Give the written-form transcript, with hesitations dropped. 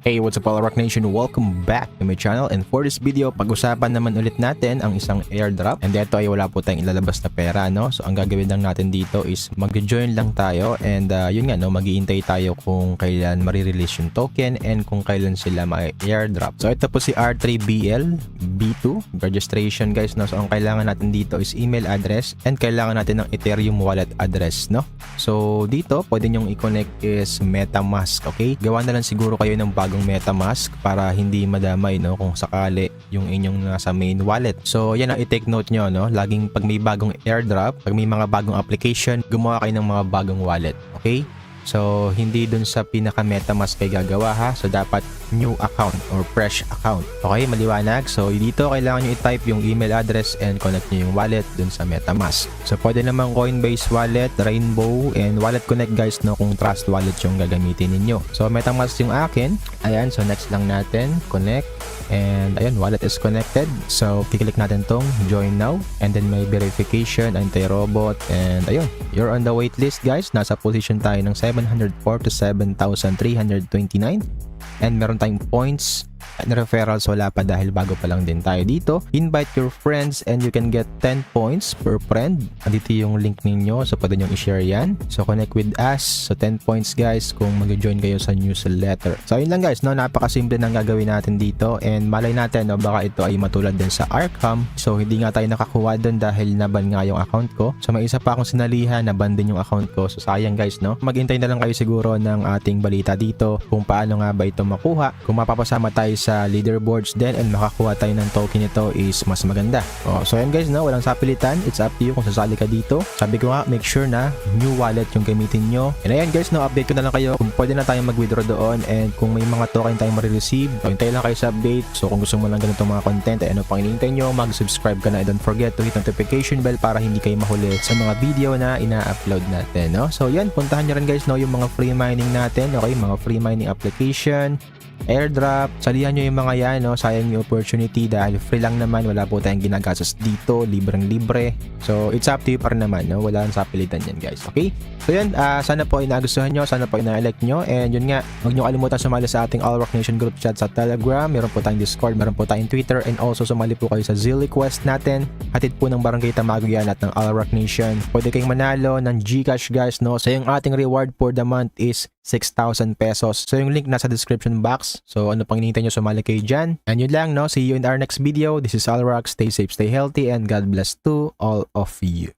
Hey, what's up all Rock Nation? Welcome back to my channel, and for this video, pag-usapan naman ulit natin ang isang airdrop, and dito ay wala po tayong ilalabas na pera, no? So ang gagawin lang natin dito is mag-join lang tayo, and yun nga, no, mag-iintay tayo kung kailan marirelease yung token and kung kailan sila ma-airdrop. So ito po si R3BL B2 registration, guys, no? So ang kailangan natin dito is email address and kailangan natin ng Ethereum wallet address, no? So dito pwede nyong i-connect is MetaMask, okay? Gawa na lang siguro kayo ng bagong MetaMask para hindi madamay, no, kung sakali yung inyong nasa main wallet. So yan ang i-take note nyo, no? Laging pag may bagong airdrop, pag may mga bagong application, gumawa kayo ng mga bagong wallet, okay? So hindi dun sa pinaka MetaMask kayo gagawa, ha? So dapat new account or fresh account. Okay, maliwanag. So dito kailangan nyo i-type yung email address and connect nyo yung wallet dun sa MetaMask. So pwede naman Coinbase wallet, Rainbow, and Wallet Connect, guys, no, kung Trust wallet yung gagamitin ninyo. So MetaMask yung akin. Ayan, so next lang natin, connect. And ayun, wallet is connected. So kiklik natin tong join now, and then may verification, anti-robot, and ayun, you're on the wait list, guys. Nasa position tayo ng 747,329, and meron tayong points and referrals wala pa dahil bago pa lang din tayo dito. Invite your friends and you can get 10 points per friend. Andito yung link ninyo, so pwede nyo i-share yan. So connect with us, so 10 points, guys, kung mag-join kayo sa newsletter. So yun lang, guys, no, napakasimple ng gagawin natin dito, and malay natin, no, baka ito ay matulad din sa Arkham. So hindi nga tayo nakakuha doon dahil naban nga yung account ko. So may isa pa akong sinalihan, naban din yung account ko. So sayang, guys, no. Maghintay na lang kayo siguro ng ating balita dito kung paano nga ba ito makuha. Kung mapapasama tayo sa leaderboards din and makakuha tayo ng token nito is mas maganda. So yan, guys, no, walang sapilitan. It's up to you kung sasali ka dito. Sabi ko nga, make sure na new wallet yung gamitin nyo. And ayan, guys, no, update ko na lang kayo kung pwede na tayong mag-withdraw doon, and kung may mga token tayong marireceive. So hintay lang kayo sa update. So kung gusto mo lang ganitong mga content, ay ano pang hinihintay nyo, mag-subscribe ka na, and don't forget to hit notification bell para hindi kayo mahuli sa mga video na ina-upload natin, no? So yan, puntahan nyo rin, guys, no, yung mga free mining natin, okay? Mga free mining application, airdrop, salihan nyo yung mga yan, no? Sayang yung opportunity dahil free lang naman, wala po tayong ginagastos dito, libreng libre. So it's up to you pa rin naman, no? Wala nang sapilitan yan, guys, okay? So yan, sana po ay nagustuhan nyo, sana po ay na-elect nyo, and yun nga, huwag nyo kalimutan sumali sa ating All Rock Nation group chat sa Telegram. Meron po tayong Discord, meron po tayong Twitter, and also sumali po kayo sa Zilli Quest natin, hatid po ng Barangay Tamago yan at ng All Rock Nation. Pwede kayong manalo ng Gcash, guys, no? So yung ating reward for the month is 6,000 pesos. So yung link nasa description box. So ano pang hinihintay nyo, sumali kayo dyan. And yun lang, no? See you in our next video. This is Alrock. Stay safe, stay healthy, and God bless to all of you.